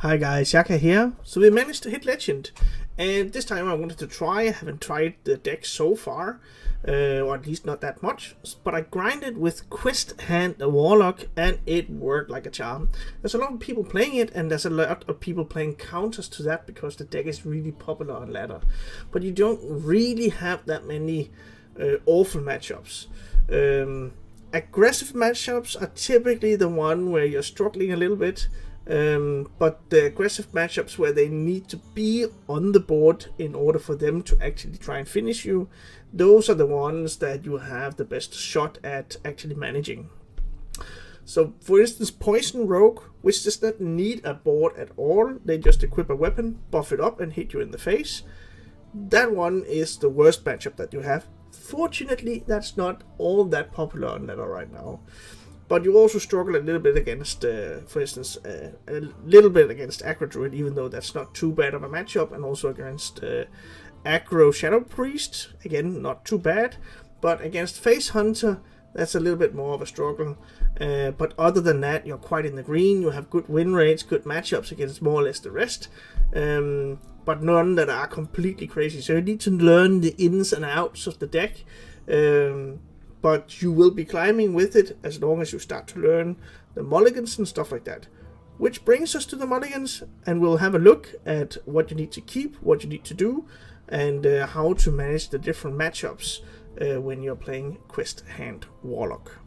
Hi guys, Yacca here. So we managed to hit Legend, and this time I wanted to try. I haven't tried the deck so far, or at least not that much, but I grinded with Quest Hand Warlock and it worked like a charm. There's a lot of people playing it, and there's a lot of people playing counters to that because the deck is really popular on ladder. But you don't really have that many awful matchups. Aggressive matchups are typically the one where you're struggling a little bit. But the aggressive matchups where they need to be on the board in order for them to actually try and finish you, those are the ones that you have the best shot at actually managing. So for instance, Poison Rogue, which does not need a board at all, they just equip a weapon, buff it up and hit you in the face. That one is the worst matchup that you have. Fortunately, that's not all that popular on ladder right now. But you also struggle a little bit against, for instance, a little bit against Aggro Druid, even though that's not too bad of a matchup, and also against Aggro Shadow Priest, again, not too bad. But against Face Hunter, that's a little bit more of a struggle. But other than that, you're quite in the green. You have good win rates, good matchups against more or less the rest. But none that are completely crazy. So you need to learn the ins and outs of the deck. But you will be climbing with it as long as you start to learn the mulligans and stuff like that. Which brings us to the mulligans, and we'll have a look at what you need to keep, what you need to do, and how to manage the different matchups when you're playing Quest Hand Warlock.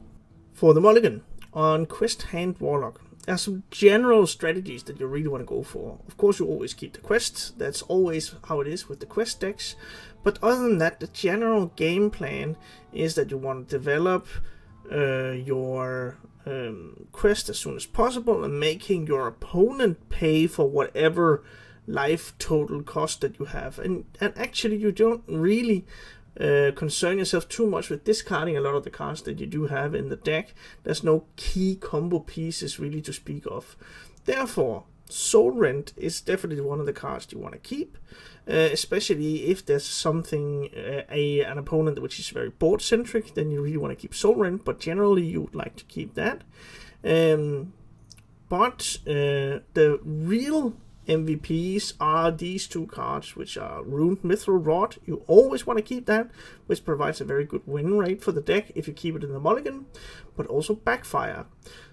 For the mulligan, on Quest Hand Warlock, there are some general strategies that you really want to go for. Of course, you always keep the quests. That's always how it is with the quest decks. But other than that, the general game plan is that you want to develop your quest as soon as possible and making your opponent pay for whatever life total cost that you have. And actually, you don't really concern yourself too much with discarding a lot of the cards that you do have in the deck. There's no key combo pieces really to speak of. Therefore, Soul Rent is definitely one of the cards you want to keep, especially if there's something, an opponent which is very board centric, then you really want to keep Soul Rent, but generally you would like to keep that. But the real MVPs are these two cards, which are Ruined Mithril Rod. You always want to keep that, which provides a very good win rate for the deck if you keep it in the mulligan, but also Backfire.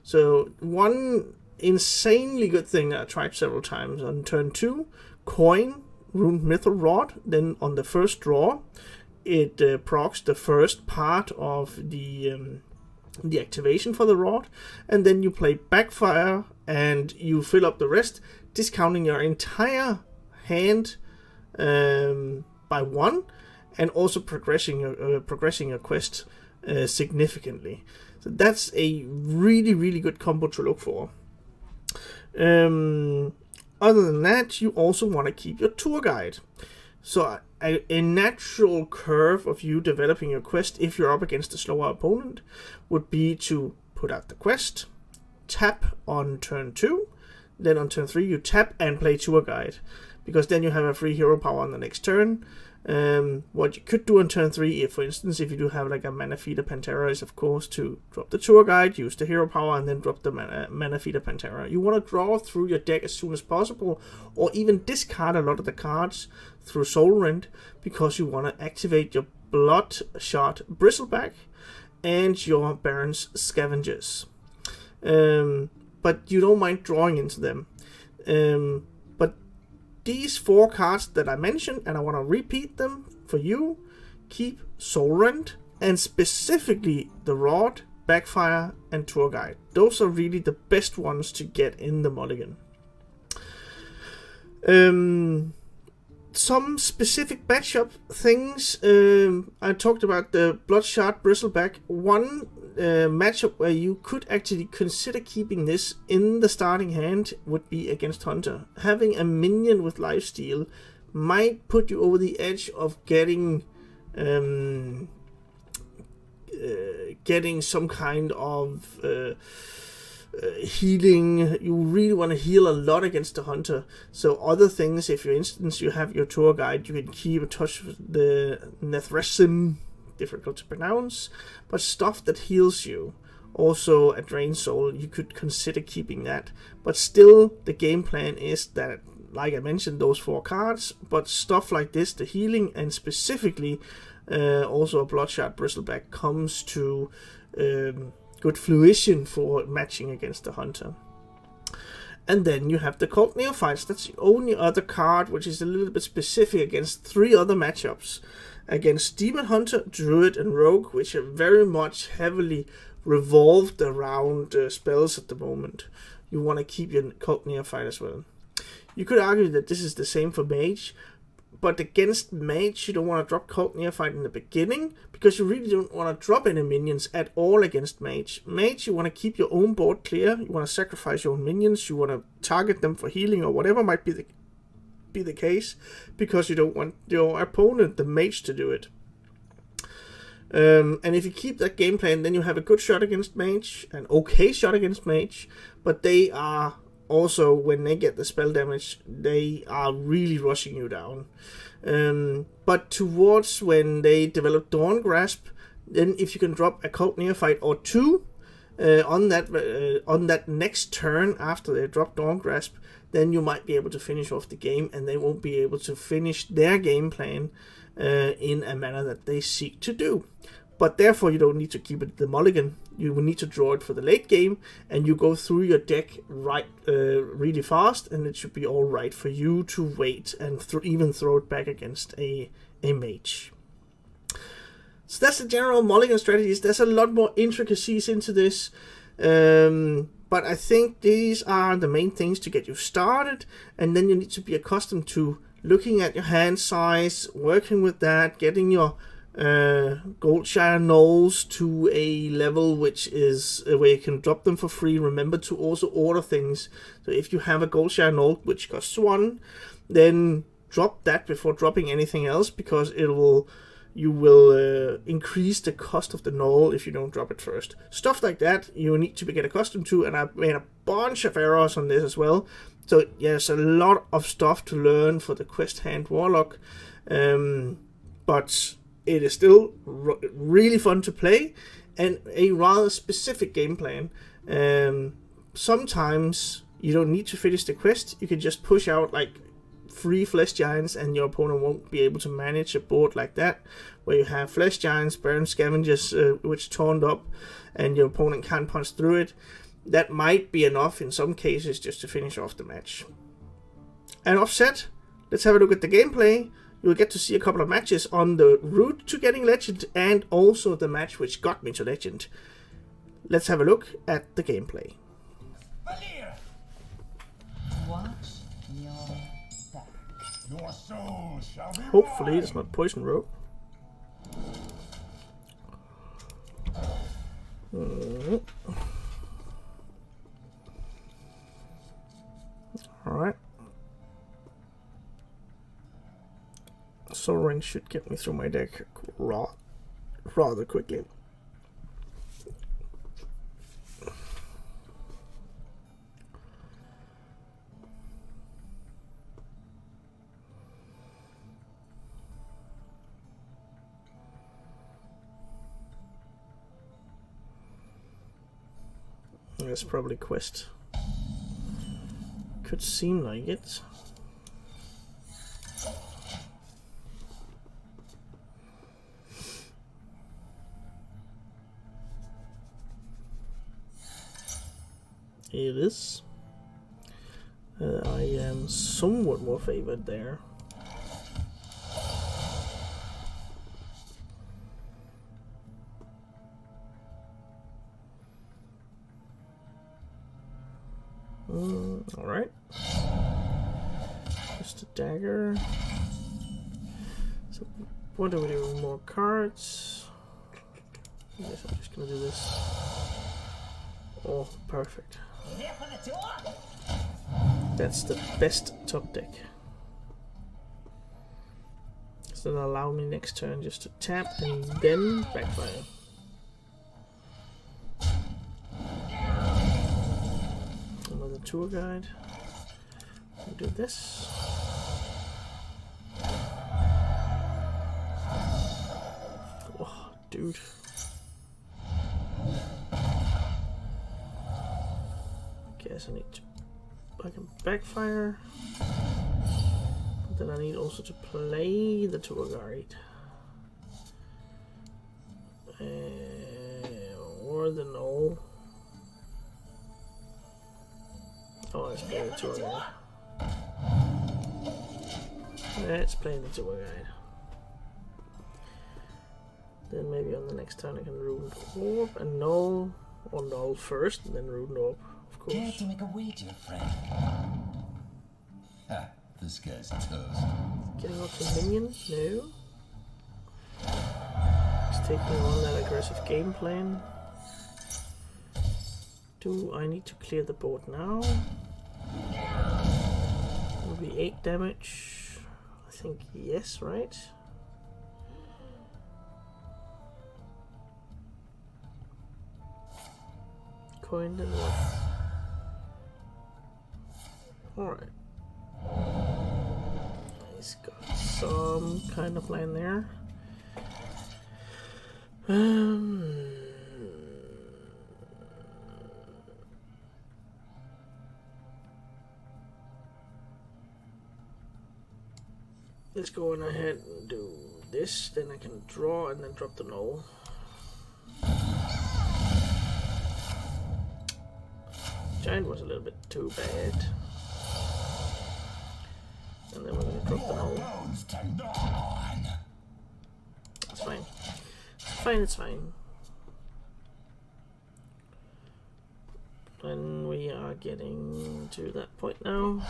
So one insanely good thing that I tried several times on turn 2, coin Ruined Mithril Rod, then on the first draw, it procs the first part of the activation for the rod, and then you play Backfire and you fill up the rest, discounting your entire hand by 1, and also progressing your quest significantly. So that's a really good combo to look for. Other than that, you also want to keep your tour guide. So a natural curve of you developing your quest, if you're up against a slower opponent, would be to put out the quest, tap on turn 2, then on turn 3 you tap and play tour guide, because then you have a free hero power on the next turn. What you could do on turn 3, if for instance if you do have like a Mana Feeder Pantera, is of course to drop the tour guide, use the hero power, and then drop the Mana Feeder Pantera. You want to draw through your deck as soon as possible, or even discard a lot of the cards through Soul Rent, because you want to activate your Bloodshot Bristleback and your Baron's Scavengers. But you don't mind drawing into them. But these 4 cards that I mentioned, and I want to repeat them for you, keep Soul Rent, and specifically the Rod, Backfire, and Tour Guide. Those are really the best ones to get in the mulligan. Some specific matchup things. I talked about the Bloodshot Bristleback. One matchup where you could actually consider keeping this in the starting hand would be against Hunter. Having a minion with lifesteal might put you over the edge of getting some kind of healing. You really want to heal a lot against the Hunter. So other things, if for instance you have your tour guide, you can keep a touch with the Nethresim, difficult to pronounce, but stuff that heals you, also a Drain Soul, you could consider keeping that. But still, the game plan is that, like I mentioned, those 4 cards, but stuff like this, the healing, and specifically also a Bloodshot Bristleback, comes to good fruition for matching against the Hunter. And then you have the Cult Neophytes. That's the only other card which is a little bit specific against 3 other matchups. Against Demon Hunter, Druid, and Rogue, which are very much heavily revolved around spells at the moment. You want to keep your Cult Neophyte as well. You could argue that this is the same for Mage, but against Mage you don't want to drop Cult Neophyte in the beginning, because you really don't want to drop any minions at all against Mage. Mage, you want to keep your own board clear, you want to sacrifice your own minions, you want to target them for healing or whatever might be the case, because you don't want your opponent, the Mage, to do it. And if you keep that game plan, then you have a good shot against Mage, an okay shot against Mage, but they are also, when they get the spell damage, they are really rushing you down. But towards when they develop Dawn Grasp, then if you can drop a Cult Neophyte or 2 on that next turn after they drop Dawn Grasp, then you might be able to finish off the game, and they won't be able to finish their game plan in a manner that they seek to do. But therefore, you don't need to keep it the mulligan. You will need to draw it for the late game, and you go through your deck really fast, and it should be all right for you to wait and even throw it back against a Mage. So that's the general mulligan strategies. There's a lot more intricacies into this, but I think these are the main things to get you started, and then you need to be accustomed to looking at your hand size, working with that, getting your Goldshire Knolls to a level which is where you can drop them for free. Remember to also order things. So if you have a Goldshire Knoll which costs 1, then drop that before dropping anything else, because you will increase the cost of the Knoll if you don't drop it first. Stuff like that you need to get accustomed to, and I've made a bunch of errors on this as well. So yes, a lot of stuff to learn for the Quest Hand Warlock, but it is still really fun to play, and a rather specific game plan. Sometimes you don't need to finish the quest, you can just push out like 3 Flesh Giants, and your opponent won't be able to manage a board like that, where you have Flesh Giants, Burn Scavengers, which taunt up, and your opponent can't punch through it. That might be enough in some cases just to finish off the match. And offset, let's have a look at the gameplay. You'll get to see a couple of matches on the route to getting Legend, and also the match which got me to Legend. Let's have a look at the gameplay. Hopefully it's not Poison Rogue. Alright. Soul Ring should get me through my deck rather quickly. That's probably Quest. Could seem like it. It is. I am somewhat more favored there. Alright. Just a dagger. So, what do we do? More cards. I guess I'm just gonna do this. Oh, perfect. That's the best top deck. So that'll allow me next turn just to tap and then backfire. Another tour guide. We'll do this. Oh, dude. guess I need to. I can backfire. But then I need also to play the tour guide. Or the null. Oh, let's play the tour guide. Let's play the tour guide. Then maybe on the next turn I can Ruined Orb and null. Or null first, and then Ruined Orb, of course. Care to make a wager, friend? Ha, this guy's toast. Getting up to minion? No. He's taking on that aggressive game plan. Do I need to clear the board now? Will be 8 damage. I think yes, right? Coined and what? Alright. He's got some kind of plan there. Let's go on ahead and do this, then I can draw and then drop the null. Giant was a little bit too bad. And then we're gonna drop the null. It's fine. It's fine, it's fine. And we are getting to that point now.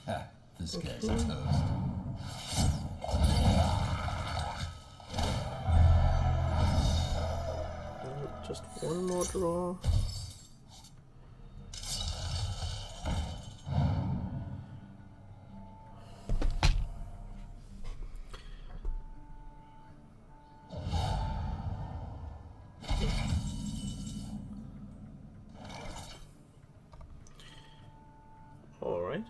Ha, this guy's toast. Just one more draw. All right.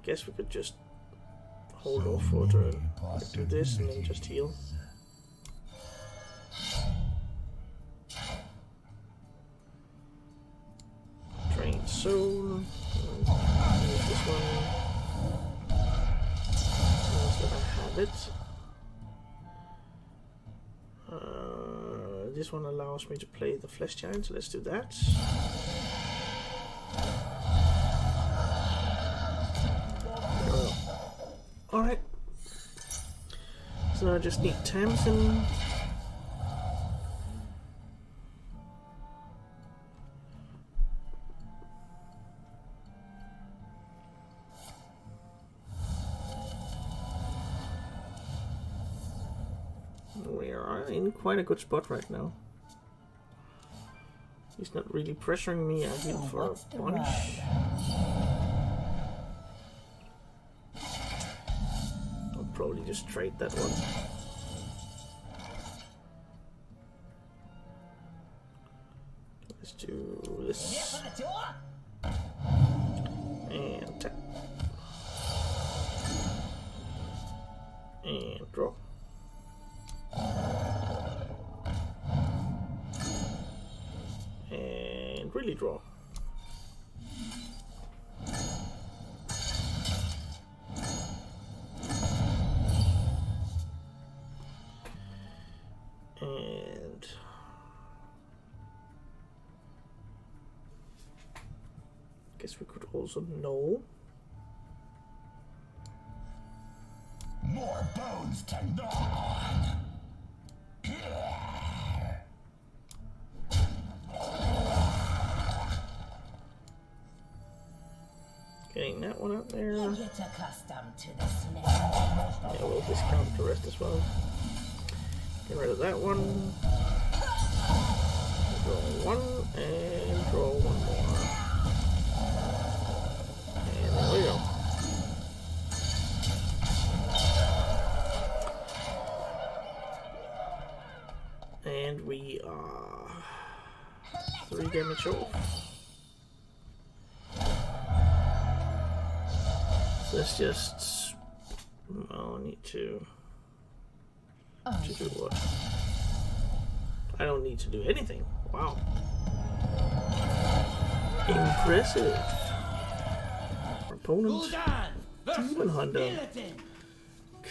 Guess we could just hold off for a turn, do this and then just heal. Drain soul. Use this one. Once that I have it. This one allows me to play the flesh giant, so let's do that. Alright. So now I just need Tamsin. We are in quite a good spot right now. He's not really pressuring me. I heal for a bunch. Probably just trade that one. Let's do this. And tap. And draw. And really draw. And guess we could also null. More bones to gnaw on. Getting that one out there. You get accustomed to the smell. Yeah, we'll discount the rest as well. Get rid of that one. Draw one and draw one more. And there we go. And we are 3 damage off. Let's just... Well, I need to do what? I don't need to do anything. Wow. Impressive. Opponent. Demon Hunter.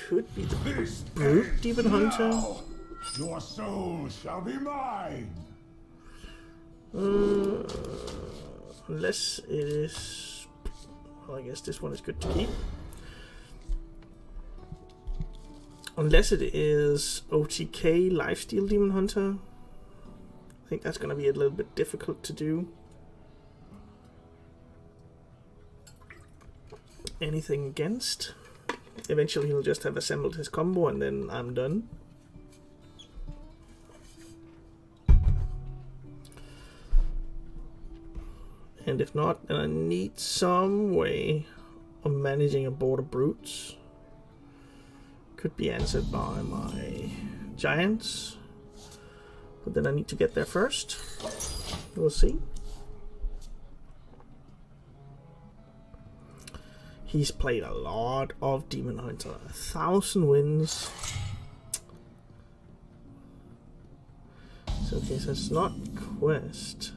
Could be the Brute Demon Hunter. Your soul shall be mine. Unless it is... Well, I guess this one is good to keep. Unless it is OTK Lifesteal Demon Hunter. I think that's going to be a little bit difficult to do. Anything against? Eventually he'll just have assembled his combo and then I'm done. And if not, then I need some way of managing a board of brutes. Could be answered by my giants. But then I need to get there first. We'll see. He's played a lot of Demon Hunter. 1,000 wins. So okay, so it's not Quest.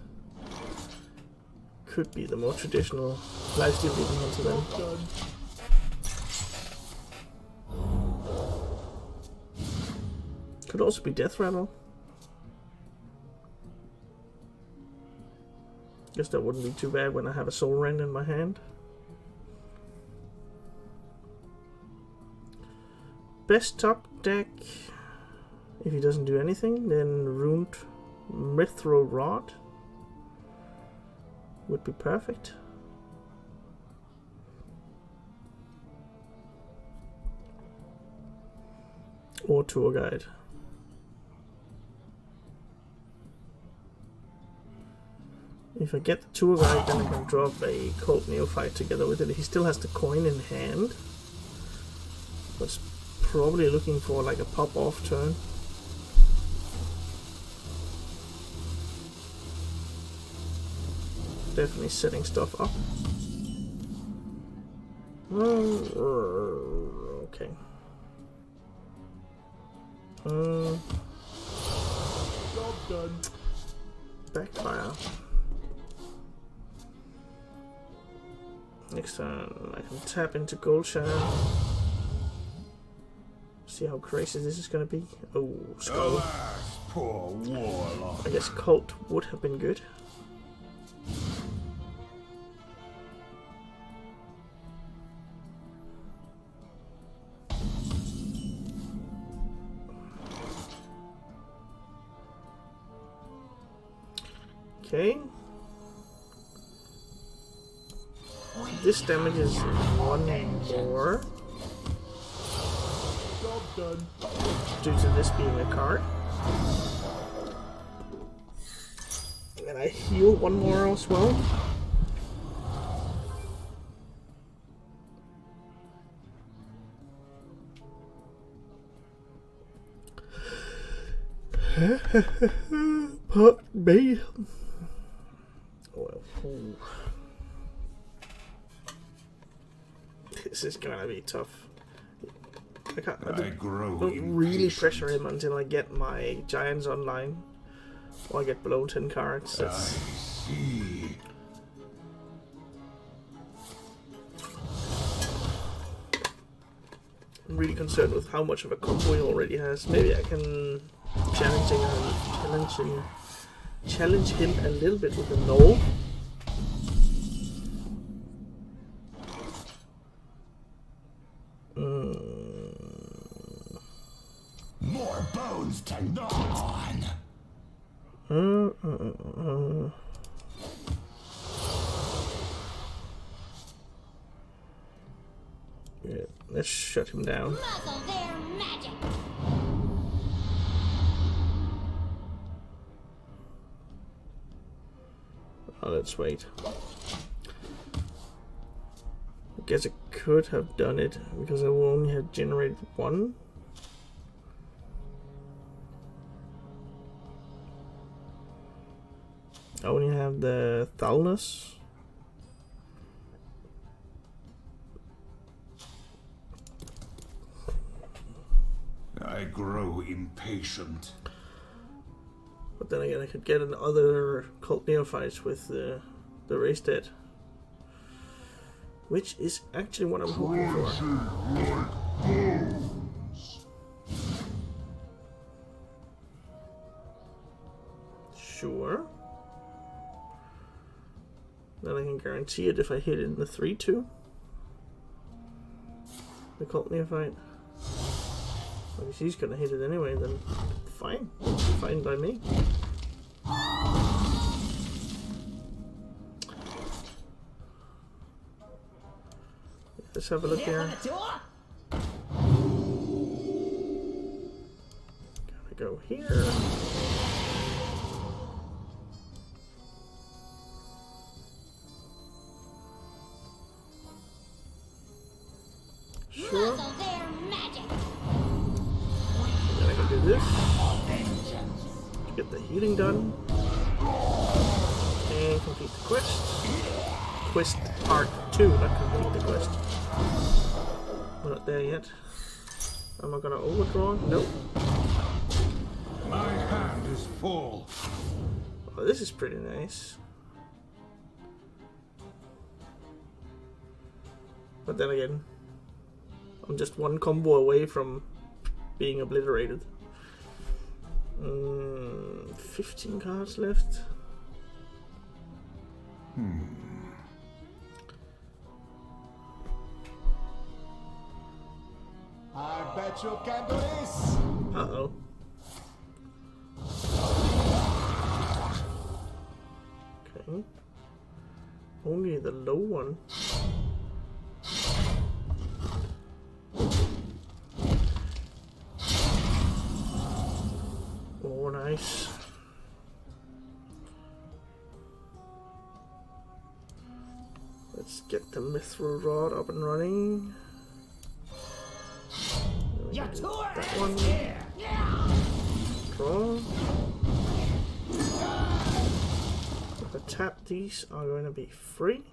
Could be the more traditional lifesteal Demon Hunter then. Could also be Death Rattle. Guess that wouldn't be too bad when I have a Soul Rend in my hand. Best top deck, if he doesn't do anything, then Ruined Mithril Rod would be perfect. Or Tour Guide. If I get the Tour Guide, then I can drop a Cold Neophyte together with it. He still has the coin in hand. But probably looking for like a pop-off turn. Definitely setting stuff up. Okay. Job done. Backfire. Next turn I can tap into Gold Shadow. See how crazy this is gonna be. Oh, Skull. Poor warlock. I guess Cult would have been good. Okay. This damage is 1 more. Job done. Due to this being a card. And I heal 1 more as well. Pardon me. Well, this is gonna be tough. I don't really pressure him until I get my giants online. Or I get below 10 cards. That's... I'm really concerned with how much of a combo he already has. Maybe I can challenge him a little bit with a no. More bones to gnaw on. Yeah, let's shut him down. Muzzle their magic. Oh, let's wait. I guess I could have done it because I will only have generated 1. I only have the Thalnus. I grow impatient. But then again, I could get another Cult Neophytes with the race dead. Which is actually what I'm hoping for. Sure. Then I can guarantee it if I hit it in the 3-2. The Cult Neophyte. Well, if he's gonna hit it anyway, then fine. Fine by me. Let's have a look here. Gotta go here. Sure. Then I can do this to get the healing done and complete the quest. Quest part 2, not complete the quest. We're not there yet. Am I gonna overdraw? Nope. My hand is full. Oh, this is pretty nice. But then again, I'm just one combo away from being obliterated. 15 cards left. I bet you can do this. Uh-oh. Okay. Only the low one. Oh, nice. Let's get the Mithril Rod up and running. That one. Draw. If I tap, these are going to be free.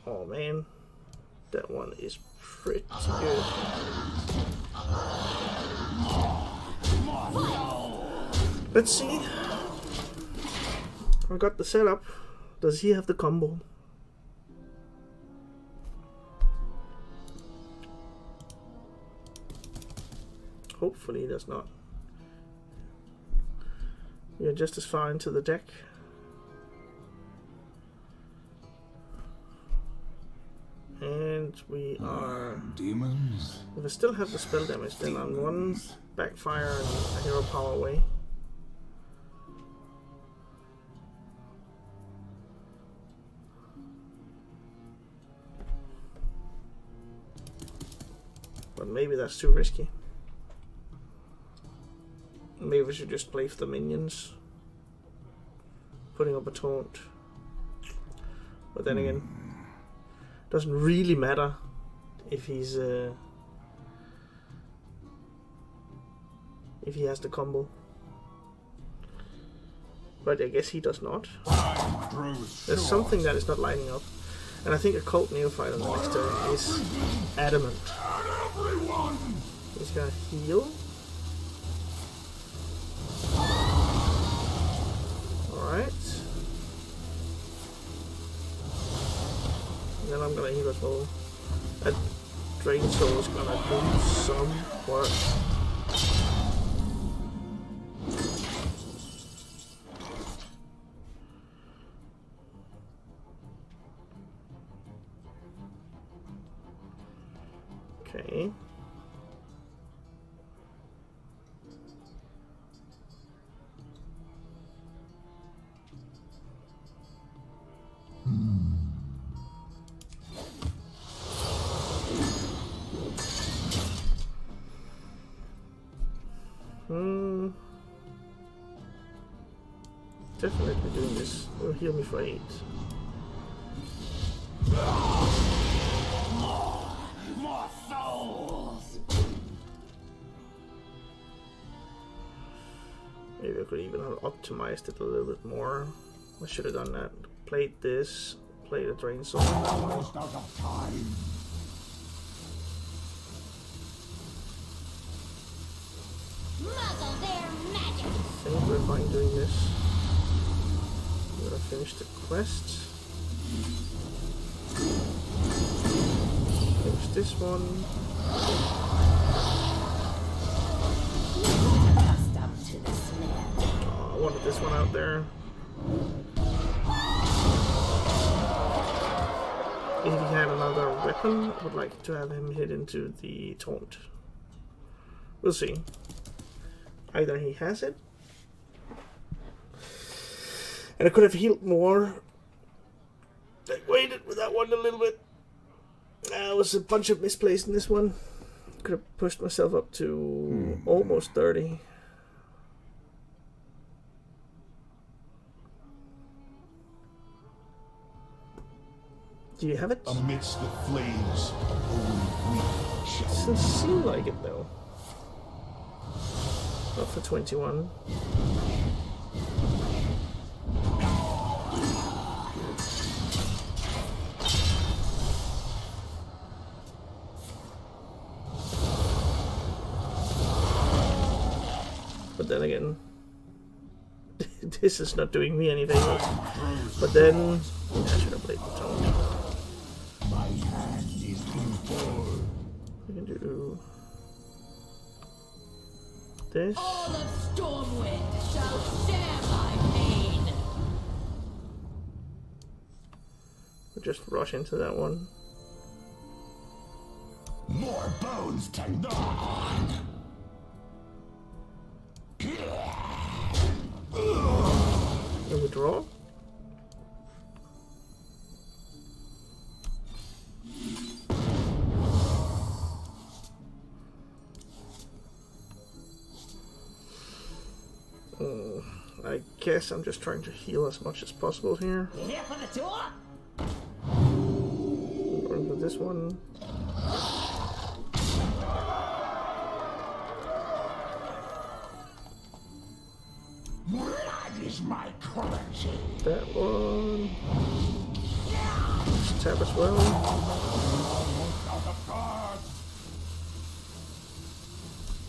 Oh man, that one is pretty good. Let's see. I got the setup. Does he have the combo? Hopefully he does not. We are just as far into the deck. And we are... Demons? If I still have the spell damage, then I'm one backfire and a hero power away. But maybe that's too risky. Maybe we should just play for the minions. Putting up a taunt. But then again, doesn't really matter if he's if he has the combo. But I guess he does not. There's something that is not lining up. And I think a Cult Neophyte on the next turn is adamant. He's gonna heal. Alright. Then I'm gonna heal as well. That Drain Soul is gonna do some work. Okay. Definitely doing this. Will heal me for 8. More souls! Maybe I could even have optimized it a little bit more. I should have done that. Played this, play the drain sword. Almost out of time. Muzzle their magic. I think we're fine doing this. We're gonna finish the quest. Finish this one. Accustomed to the smell. Oh, I wanted this one out there. If he had another weapon, I would like to have him hit into the taunt. We'll see. Either he has it, and I could have healed more. I waited with that one a little bit. There was a bunch of misplays in this one. Could have pushed myself up to almost 30. Do you have it? Amidst the flames, only we shall. Doesn't seem like it though. Not for 21. But then again, this is not doing me any favors. But then, I should have played the taunt. My hand is full. We can do this. All of Stormwind shall share my pain. We'll just rush into that one. More bones to gnaw on. And we draw. I guess I'm just trying to heal as much as possible here. You here for the tour? Going for this one. Blood is my currency. That one. Just tap as well. Almost out of cards.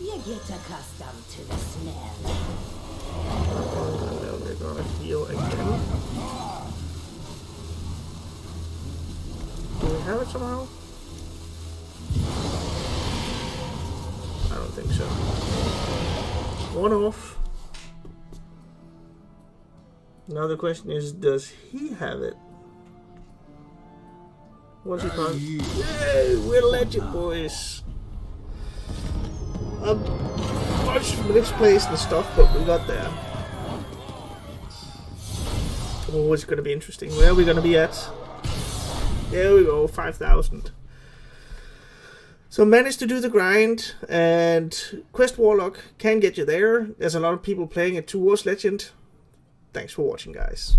You get accustomed to the smell. And then we're gonna heal again. Do we have it somehow? I don't think so. One off. Now the question is, does he have it? What's he called? Yay! We're legend, boys! A bunch of misplaced and stuff, but we got there. Oh, it's gonna be interesting. Where are we gonna be at? There we go, 5,000. So managed to do the grind, and Quest Warlock can get you there. There's a lot of people playing it towards Legend. Thanks for watching, guys.